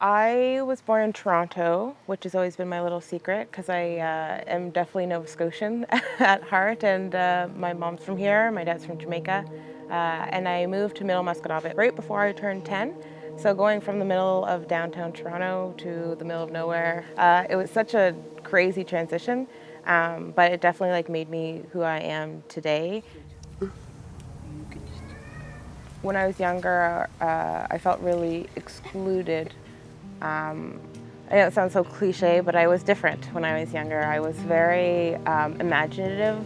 I was born in Toronto, which has always been my little secret because I am definitely Nova Scotian at heart, and my mom's from here, my dad's from Jamaica, and I moved to Middle Musquodoboit right before I turned 10. So going from the middle of downtown Toronto to the middle of nowhere, it was such a crazy transition, but it definitely made me who I am today. When I was younger, I felt really excluded. I know it sounds so cliche, but I was different when I was younger. I was very imaginative,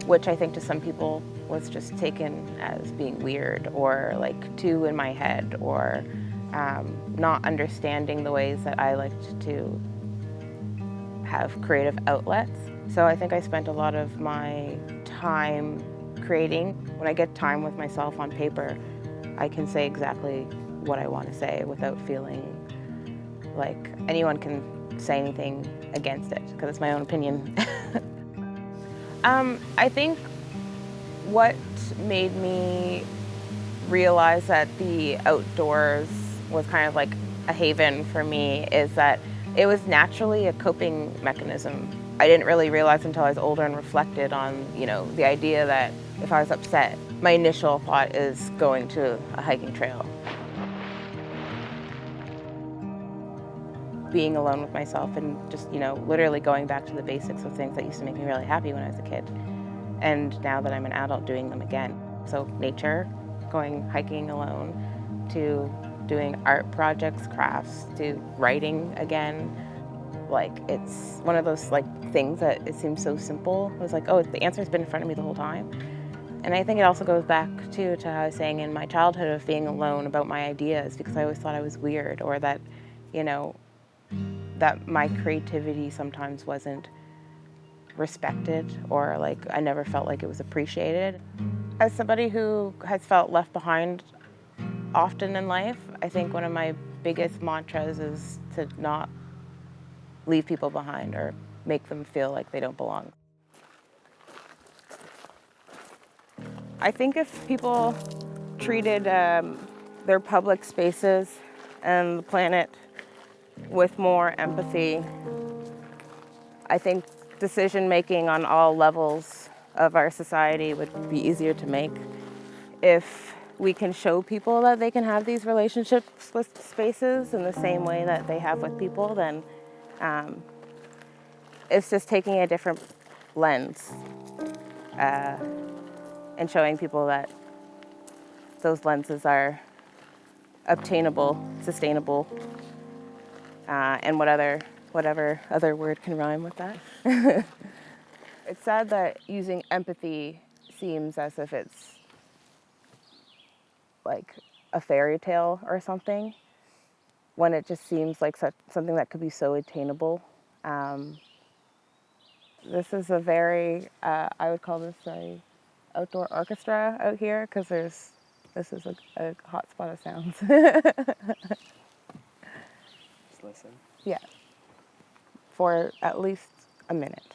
which I think to some people was just taken as being weird or too in my head, or not understanding the ways that I liked to have creative outlets. So I think I spent a lot of my time creating. When I get time with myself on paper, I can say exactly what I want to say without feeling like anyone can say anything against it, because it's my own opinion. I think what made me realize that the outdoors was kind of like a haven for me is that it was naturally a coping mechanism. I didn't really realize until I was older and reflected on, the idea that if I was upset, my initial thought is going to a hiking trail. Being alone with myself and just, literally going back to the basics of things that used to make me really happy when I was a kid. And now that I'm an adult, doing them again. So nature, going hiking alone, to doing art projects, crafts, to writing again. It's one of those things that it seems so simple. It was oh, the answer's been in front of me the whole time. And I think it also goes back to how I was saying in my childhood of being alone about my ideas, because I always thought I was weird, or that, that my creativity sometimes wasn't respected, or I never felt like it was appreciated. As somebody who has felt left behind often in life, I think one of my biggest mantras is to not leave people behind or make them feel like they don't belong. I think if people treated their public spaces and the planet with more empathy, I think decision making on all levels of our society would be easier to make. If we can show people that they can have these relationships with spaces in the same way that they have with people, then it's just taking a different lens and showing people that those lenses are obtainable, sustainable, and whatever other word can rhyme with that. It's sad that using empathy seems as if it's like a fairy tale or something, when it just seems like something that could be so attainable. This is a very, I would call this a outdoor orchestra out here, because this is a hot spot of sounds. Just listen. Yeah, for at least a minute.